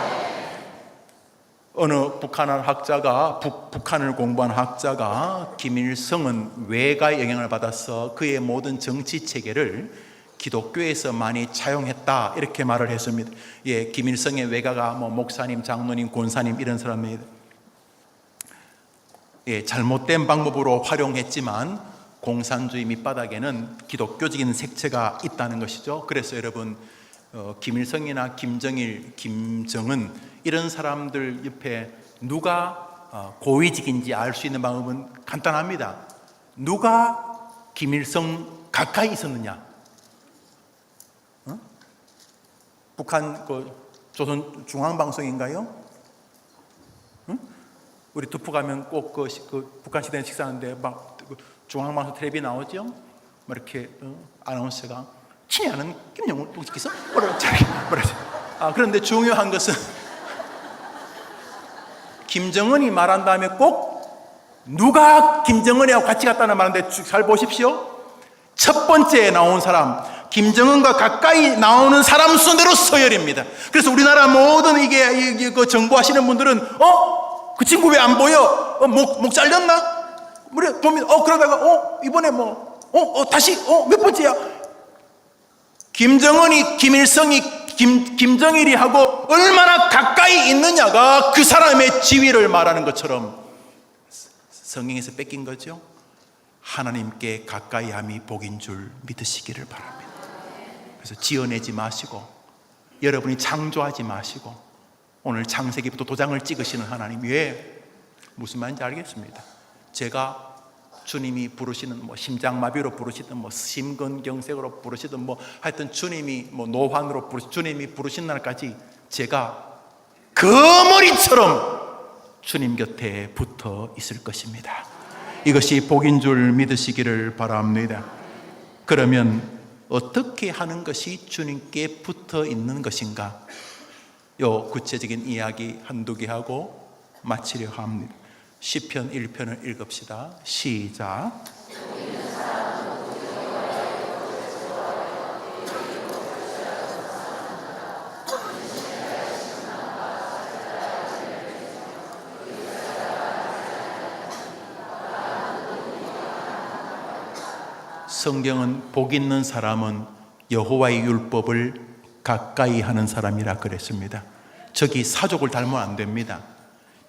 어느 북한한 학자가 북한을 공부한 학자가 김일성은 외가 영향을 받아서 그의 모든 정치 체계를 기독교에서 많이 차용했다 이렇게 말을 했습니다. 예, 김일성의 외가가 뭐 목사님, 장로님, 권사님 이런 사람이 잘못된 방법으로 활용했지만 공산주의 밑바닥에는 기독교적인 색채가 있다는 것이죠. 그래서 여러분 김일성이나 김정일, 김정은 이런 사람들 옆에 누가 고위직인지 알 수 있는 방법은 간단합니다. 누가 김일성 가까이 있었느냐? 북한 조선 중앙방송인가요? 우리 두포 가면 꼭 북한 시대에 식사하는데 막 중앙방송 텔레비 나오죠? 뭐 이렇게 아나운서가 친애하는 김정은 동지께서 그런데 중요한 것은 김정은이 말한 다음에 꼭 누가 김정은이하고 같이 갔다는 말인데 잘 보십시오. 첫 번째에 나온 사람 김정은과 가까이 나오는 사람 순대로 서열입니다. 그래서 우리나라 모든 이게 그 정부하시는 분들은 그 친구 왜 안 보여? 목 잘렸나? 그러다가 이번에 다시 몇 번째야? 김정은이 김일성이 김정일이 하고 얼마나 가까이 있느냐가 그 사람의 지위를 말하는 것처럼 성경에서 뺏긴 거죠. 하나님께 가까이함이 복인 줄 믿으시기를 바랍니다. 그래서 지어내지 마시고 여러분이 창조하지 마시고 오늘 창세기부터 도장을 찍으시는 하나님 왜 무슨 말인지 알겠습니다. 제가 주님이 부르시는 심장마비로 부르시든 심근경색으로 부르시든 하여튼 주님이 노환으로 주님이 부르신 날까지 제가 그 머리처럼 주님 곁에 붙어 있을 것입니다. 이것이 복인 줄 믿으시기를 바랍니다. 그러면 어떻게 하는 것이 주님께 붙어 있는 것인가? 요 구체적인 이야기 한두 개 하고 마치려 합니다. 시편 1편을 읽읍시다. 시작. 성경은 복 있는 사람은 여호와의 율법을 가까이 하는 사람이라 그랬습니다. 저기 사족을 닮으면 안 됩니다.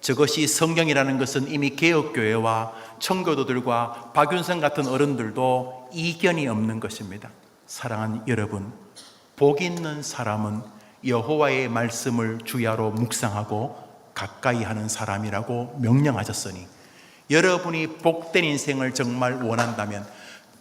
저것이 성경이라는 것은 이미 개혁교회와 청교도들과 박윤성 같은 어른들도 이견이 없는 것입니다. 사랑하는 여러분, 복 있는 사람은 여호와의 말씀을 주야로 묵상하고 가까이 하는 사람이라고 명령하셨으니, 여러분이 복된 인생을 정말 원한다면,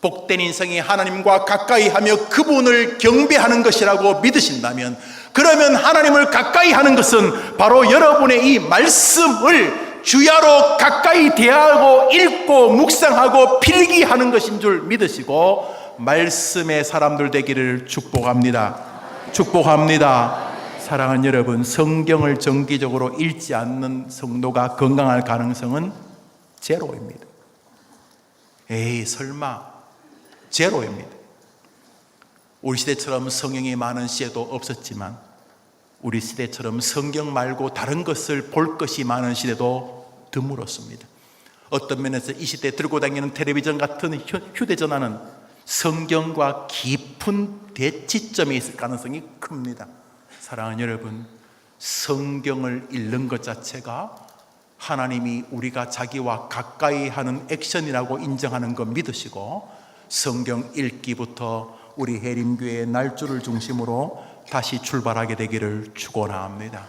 복된 인생이 하나님과 가까이 하며 그분을 경배하는 것이라고 믿으신다면, 그러면 하나님을 가까이 하는 것은 바로 여러분의 이 말씀을 주야로 가까이 대하고 읽고 묵상하고 필기하는 것인 줄 믿으시고 말씀의 사람들 되기를 축복합니다. 축복합니다. 사랑하는 여러분, 성경을 정기적으로 읽지 않는 성도가 건강할 가능성은 제로입니다. 에이, 설마. 제로입니다. 우리 시대처럼 성경이 많은 시대도 없었지만, 우리 시대처럼 성경 말고 다른 것을 볼 것이 많은 시대도 드물었습니다. 어떤 면에서 이 시대에 들고 다니는 텔레비전 같은 휴대전화는 성경과 깊은 대치점이 있을 가능성이 큽니다. 사랑하는 여러분, 성경을 읽는 것 자체가 하나님이 우리가 자기와 가까이 하는 액션이라고 인정하는 거 믿으시고, 성경 읽기부터 우리 해림교회의 날조를 중심으로 다시 출발하게 되기를 축원합니다.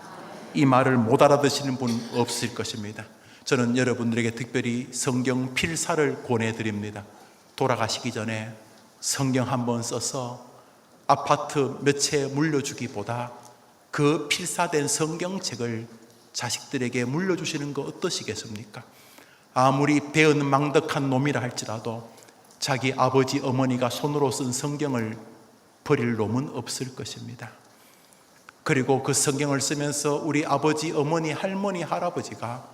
이 말을 못 알아듣시는 분 없을 것입니다. 저는 여러분들에게 특별히 성경 필사를 권해드립니다. 돌아가시기 전에 성경 한 번 써서 아파트 몇 채 물려주기보다 그 필사된 성경책을 자식들에게 물려주시는 거 어떠시겠습니까? 아무리 배은망덕한 놈이라 할지라도 자기 아버지 어머니가 손으로 쓴 성경을 버릴 놈은 없을 것입니다. 그리고 그 성경을 쓰면서 우리 아버지, 어머니, 할머니, 할아버지가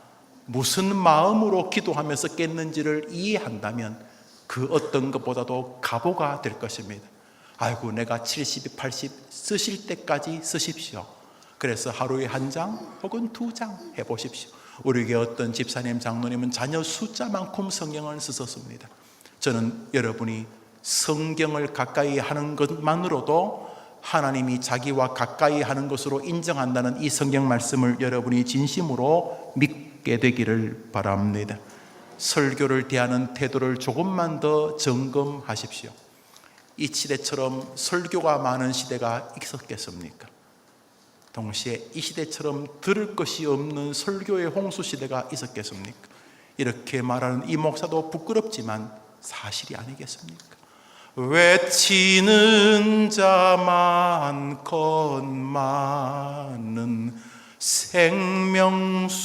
무슨 마음으로 기도하면서 깼는지를 이해한다면 그 어떤 것보다도 가보가 될 것입니다. 아이고, 내가 70, 80 쓰실 때까지 쓰십시오. 그래서 하루에 한 장 혹은 2장 해보십시오. 우리 교회 어떤 집사님, 장로님은 자녀 숫자만큼 성경을 쓰셨습니다. 저는 여러분이 성경을 가까이 하는 것만으로도 하나님이 자기와 가까이 하는 것으로 인정한다는 이 성경 말씀을 여러분이 진심으로 믿게 되기를 바랍니다. 설교를 대하는 태도를 조금만 더 점검하십시오. 이 시대처럼 설교가 많은 시대가 있었겠습니까? 동시에 이 시대처럼 들을 것이 없는 설교의 홍수 시대가 있었겠습니까? 이렇게 말하는 이 목사도 부끄럽지만 사실이 아니겠습니까? 외치는 자 많건만은 생명수는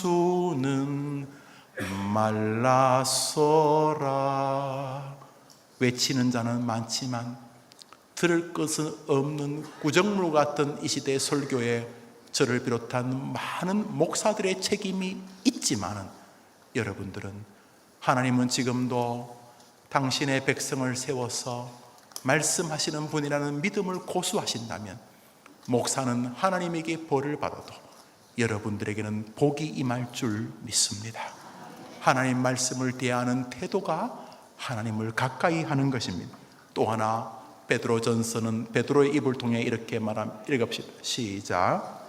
말라서라. 외치는 자는 많지만 들을 것은 없는 구정물 같은 이 시대의 설교에 저를 비롯한 많은 목사들의 책임이 있지만은, 여러분들은, 하나님은 지금도 당신의 백성을 세워서 말씀하시는 분이라는 믿음을 고수하신다면, 목사는 하나님에게 벌을 받아도 여러분들에게는 복이 임할 줄 믿습니다. 하나님 말씀을 대하는 태도가 하나님을 가까이 하는 것입니다. 또 하나, 베드로전서는 베드로의 입을 통해 이렇게 말합니다. 읽읍시다. 시작.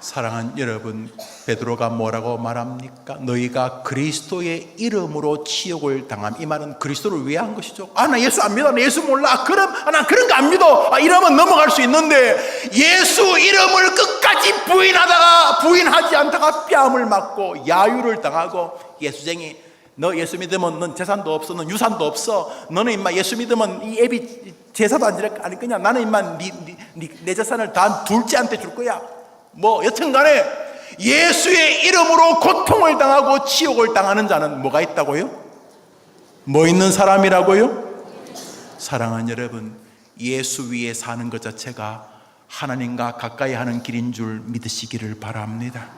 사랑하는 여러분, 베드로가 뭐라고 말합니까? 너희가 그리스도의 이름으로 치욕을 당함. 이 말은 그리스도를 위해 한 것이죠. 나 예수 안 믿어, 나 예수 몰라, 그럼 나 그런 거 안 믿어, 이러면 넘어갈 수 있는데, 예수 이름을 끝까지 부인하지 않다가 뺨을 맞고 야유를 당하고, 예수쟁이, 너 예수 믿으면 넌 재산도 없어, 넌 유산도 없어, 너는 임마 예수 믿으면 이 애비 제사도 안 지낼 거 아닐 거냐, 나는 임마 내 재산을 다 둘째한테 줄 거야. 뭐 여튼간에 예수의 이름으로 고통을 당하고 치욕을 당하는 자는 뭐가 있다고요? 뭐 있는 사람이라고요? 사랑하는 여러분, 예수 위에 사는 것 자체가 하나님과 가까이 하는 길인 줄 믿으시기를 바랍니다.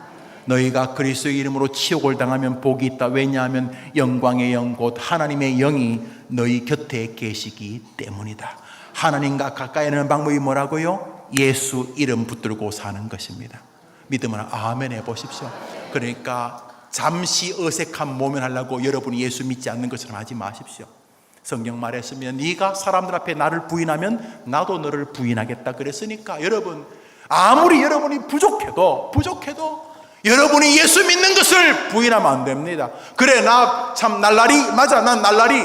너희가 그리스도의 이름으로 치욕을 당하면 복이 있다. 왜냐하면 영광의 영 곧 하나님의 영이 너희 곁에 계시기 때문이다. 하나님과 가까이 하는 방법이 뭐라고요? 예수 이름 붙들고 사는 것입니다. 믿으면 아멘 해보십시오. 그러니까 잠시 어색한 모면하려고 여러분이 예수 믿지 않는 것처럼 하지 마십시오. 성경 말했으면 네가 사람들 앞에 나를 부인하면 나도 너를 부인하겠다 그랬으니까, 여러분 아무리 여러분이 부족해도 여러분이 예수 믿는 것을 부인하면 안 됩니다. 그래, 나 참 날라리 맞아, 난 날라리,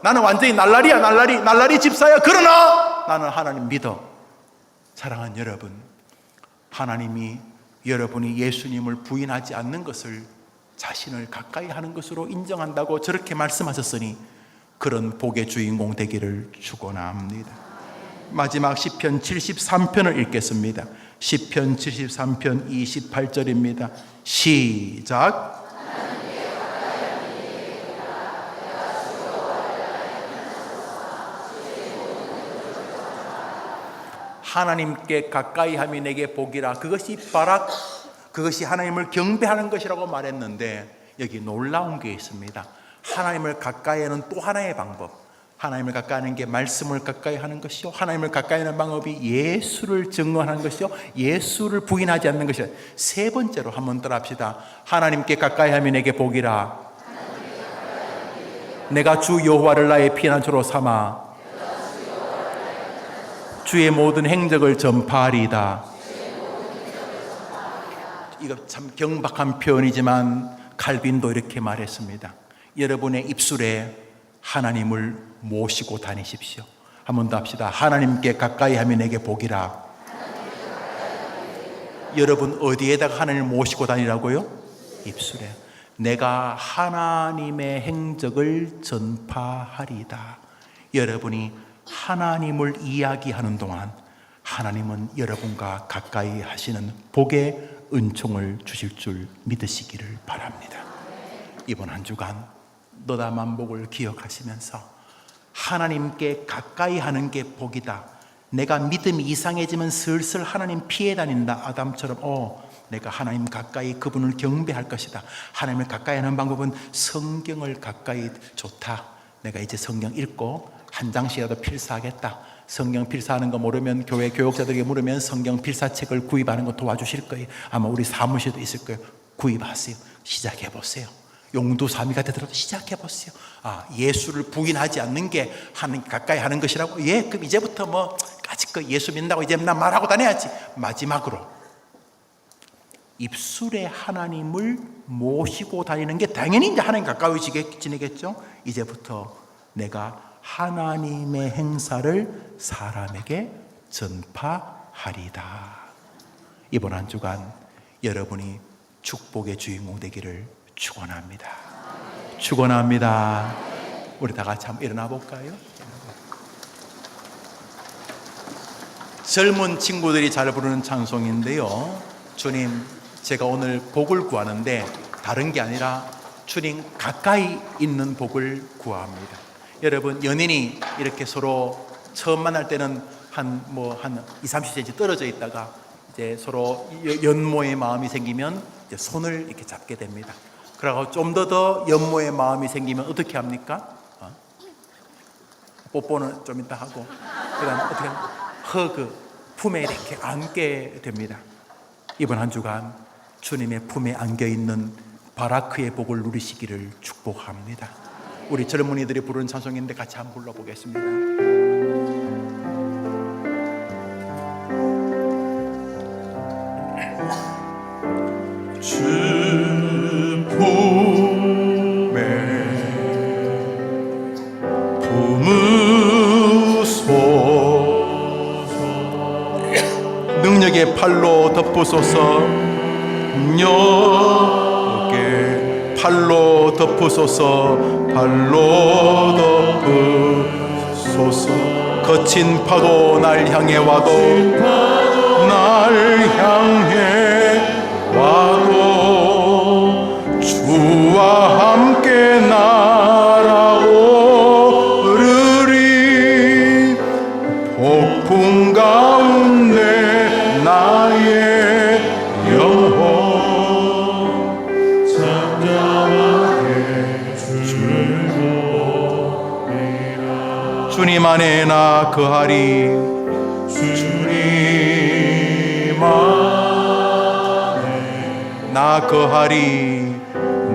나는 완전히 날라리 집사야. 그러나 나는 하나님 믿어. 사랑하는 여러분, 하나님이 여러분이 예수님을 부인하지 않는 것을 자신을 가까이 하는 것으로 인정한다고 저렇게 말씀하셨으니 그런 복의 주인공 되기를 축원합니다. 마지막 시편 73편을 읽겠습니다. 시편 73편 28절입니다. 시작. 하나님께 가까이 함이 내게 복이라. 그것이 그것이 하나님을 경배하는 것이라고 말했는데, 여기 놀라운 게 있습니다. 하나님을 가까이 하는 또 하나의 방법, 하나님을 가까이 하는 게 말씀을 가까이 하는 것이요, 하나님을 가까이 하는 방법이 예수를 증거하는 것이요, 예수를 부인하지 않는 것이요. 세 번째로 한번 따라 합시다. 하나님께 가까이 하면 내게 복이라. 내가 주 여호와를 나의 피난처로 삼아 주의 모든 행적을 전파하리이다. 이거 참 경박한 표현이지만 칼빈도 이렇게 말했습니다. 여러분의 입술에 하나님을 모시고 다니십시오. 한 번 더 합시다. 하나님께 가까이 하면 내게 복이라. 여러분 어디에다가 하나님을 모시고 다니라고요? 입술에. 내가 하나님의 행적을 전파하리이다. 여러분이 하나님을 이야기하는 동안 하나님은 여러분과 가까이 하시는 복의 은총을 주실 줄 믿으시기를 바랍니다. 이번 한 주간 너다만복을 기억하시면서 하나님께 가까이 하는 게 복이다. 내가 믿음이 이상해지면 슬슬 하나님 피해 다닌다. 아담처럼 내가 하나님 가까이 그분을 경배할 것이다. 하나님을 가까이 하는 방법은 성경을 가까이. 좋다. 내가 이제 성경 읽고 한 장씩이라도 필사하겠다. 성경 필사하는 거 모르면 교회 교역자들에게 물으면 성경 필사책을 구입하는 거 도와주실 거예요. 아마 우리 사무실도 있을 거예요. 구입하세요. 시작해 보세요. 용두사미가 되더라도 시작해 보세요. 예수를 부인하지 않는 게 하나님 가까이 하는 것이라고. 그럼 이제부터 까짓거 예수 믿는다고 이제 나 말하고 다녀야지. 마지막으로 입술에 하나님을 모시고 다니는 게 당연히 이제 하나님 가까이 지내겠죠. 이제부터 내가 하나님의 행사를 사람에게 전파하리다. 이번 한 주간 여러분이 축복의 주인공 되기를 축원합니다. 축원합니다. 우리 다 같이 한번 일어나 볼까요? 젊은 친구들이 잘 부르는 찬송인데요. 주님, 제가 오늘 복을 구하는데 다른 게 아니라 주님 가까이 있는 복을 구합니다. 여러분, 연인이 이렇게 서로 처음 만날 때는 한 20-30cm 떨어져 있다가 이제 서로 연모의 마음이 생기면 이제 손을 이렇게 잡게 됩니다. 그리고 좀 더 연모의 마음이 생기면 어떻게 합니까? 뽀뽀는 좀 이따 하고, 그다음 어떻게 허그, 품에 이렇게 안게 됩니다. 이번 한 주간 주님의 품에 안겨 있는 바라크의 복을 누리시기를 축복합니다. 우리 젊은이들이 부르는 찬송인데 같이 한번 불러보겠습니다. 팔로 덮으소서. 능력에 팔로 덮으소서. 팔로 덮으소서. 거친 파도 날 향해 와도, 날 향해 와도 주와 함께 날아오르리. 폭풍 가운데 나의 영혼 잠잠하게 주를 보리라. 주님 안에 나 거하리. 주님 안에 나 거하리.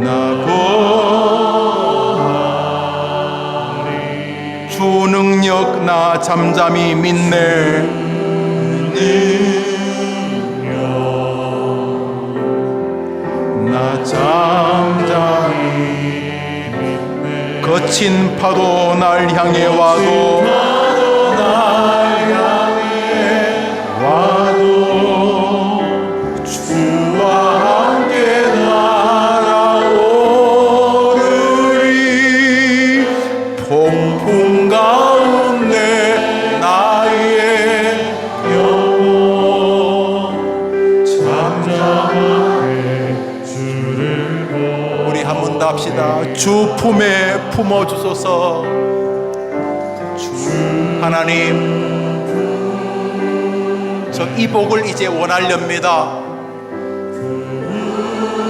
나 거하리. 주 능력 나 잠잠히 믿네. 능력 나 잠잠히 믿네. 거친 파도 날 향해 와도, 주와 함께 날아오르리. 폭풍 가운데 나의 영혼 잠잠하게 주를 보리라. 우리 한 번 더 합시다. 주 품에 품어주소서. 주 하나님, 저 이 복을 이제 원하렵니다.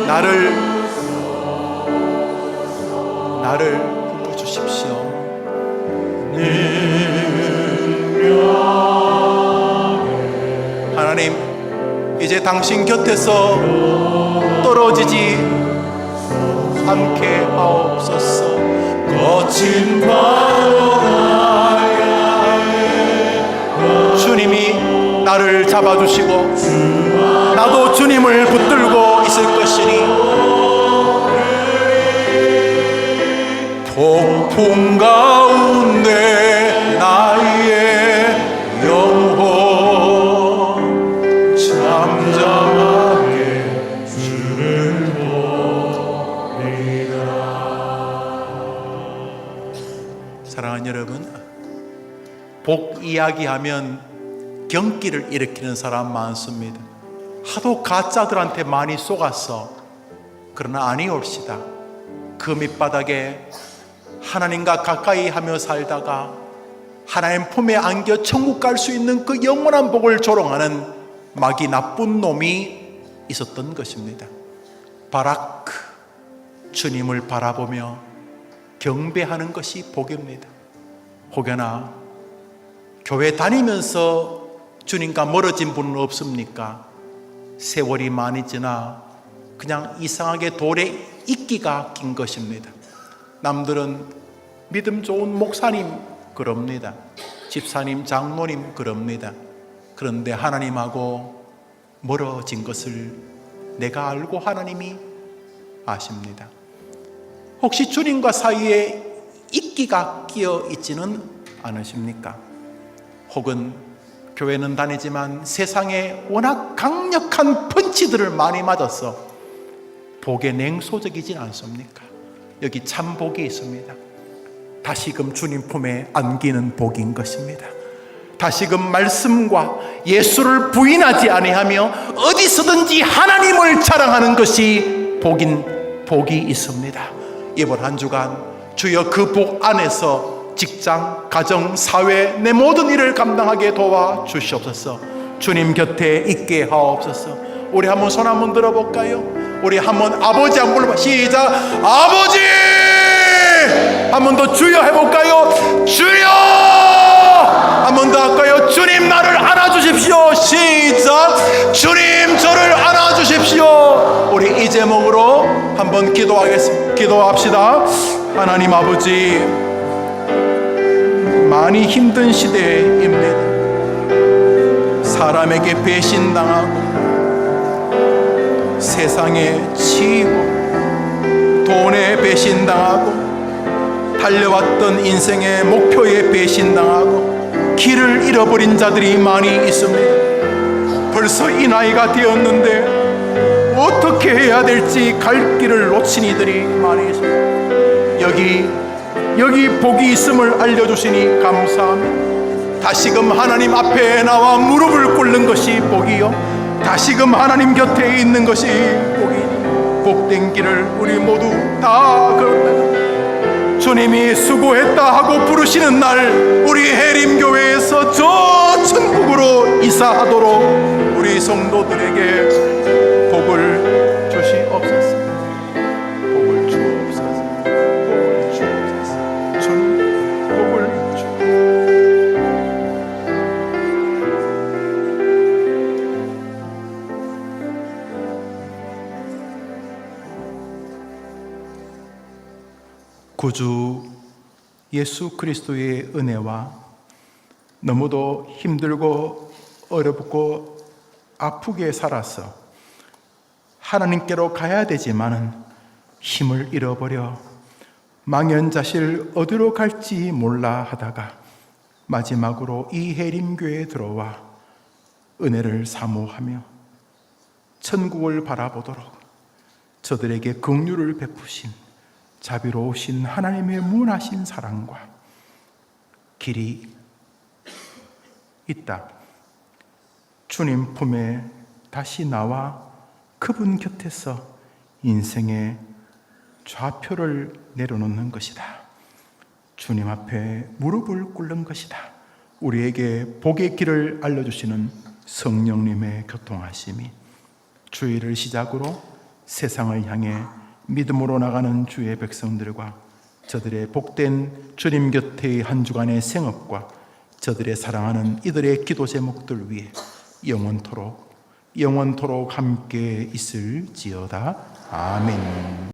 나를 품어주십시오. 하나님, 이제 당신 곁에서 떨어지지 않게 하옵소서. 거친 바다 주님이 나를 잡아주시고 나도 주님을 붙들고 있을 것이니, 폭풍 가운데 나의 영혼 잠잠하게 주를 보리라. 사랑하는 여러분, 복 이야기하면 경기를 일으키는 사람 많습니다. 하도 가짜들한테 많이 속았어. 그러나 아니옵시다. 그 밑바닥에 하나님과 가까이 하며 살다가 하나님 품에 안겨 천국 갈 수 있는 그 영원한 복을 조롱하는 마귀 나쁜 놈이 있었던 것입니다. 바라크, 주님을 바라보며 경배하는 것이 복입니다. 혹여나 교회 다니면서 주님과 멀어진 분은 없습니까? 세월이 많이 지나 그냥 이상하게 돌에 이끼가 낀 것입니다. 남들은 믿음 좋은 목사님 그럽니다. 집사님, 장로님 그럽니다. 그런데 하나님하고 멀어진 것을 내가 알고 하나님이 아십니다. 혹시 주님과 사이에 이끼가 끼어 있지는 않으십니까? 혹은 교회는 다니지만 세상에 워낙 강력한 펀치들을 많이 맞아서 복에 냉소적이진 않습니까? 여기 참 복이 있습니다. 다시금 주님 품에 안기는 복인 것입니다. 다시금 말씀과 예수를 부인하지 아니하며 어디서든지 하나님을 자랑하는 것이 복이 있습니다. 이번 한 주간 주여 그 복 안에서 직장, 가정, 사회 내 모든 일을 감당하게 도와주시옵소서. 주님 곁에 있게 하옵소서. 우리 한번 손 한번 들어볼까요? 우리 한번 아버지 한번 불러봐. 시작. 아버지! 한 번 더 주여 해볼까요? 주여! 한 번 더 할까요? 주님 나를 안아주십시오. 시작. 주님 저를 안아주십시오. 우리 이 제목으로 한번 기도합시다. 하나님 아버지, 많이 힘든 시대입니다. 사람에게 배신당하고 세상에 치이고 돈에 배신당하고 달려왔던 인생의 목표에 배신당하고 길을 잃어버린 자들이 많이 있습니다. 벌써 이 나이가 되었는데 어떻게 해야 될지 갈 길을 놓친 이들이 많이 있습니다. 여기 복이 있음을 알려주시니 감사합니다. 다시금 하나님 앞에 나와 무릎을 꿇는 것이 복이요, 다시금 하나님 곁에 있는 것이 복이니 복된 길을 우리 모두 다 걸었다. 주님이 수고했다 하고 부르시는 날 우리 해림교회에서 저 천국으로 이사하도록 우리 성도들에게 복을 주시옵소서. 복을 주옵소서. 복을 주옵소서. 주님 복을 주옵소서. 구주 예수 그리스도의 은혜와 너무도 힘들고 어렵고 아프게 살아서 하나님께로 가야 되지만은 힘을 잃어버려 망연자실 어디로 갈지 몰라 하다가 마지막으로 이 해림교회에 들어와 은혜를 사모하며 천국을 바라보도록 저들에게 긍휼을 베푸신 자비로우신 하나님의 무한하신 사랑과 길이 있다. 주님 품에 다시 나와 그분 곁에서 인생의 좌표를 내려놓는 것이다. 주님 앞에 무릎을 꿇는 것이다. 우리에게 복의 길을 알려주시는 성령님의 교통하심이 주일을 시작으로 세상을 향해 믿음으로 나가는 주의 백성들과 저들의 복된 주님 곁의 한 주간의 생업과 저들의 사랑하는 이들의 기도 제목들 위해 영원토록 함께 있을지어다. 아멘.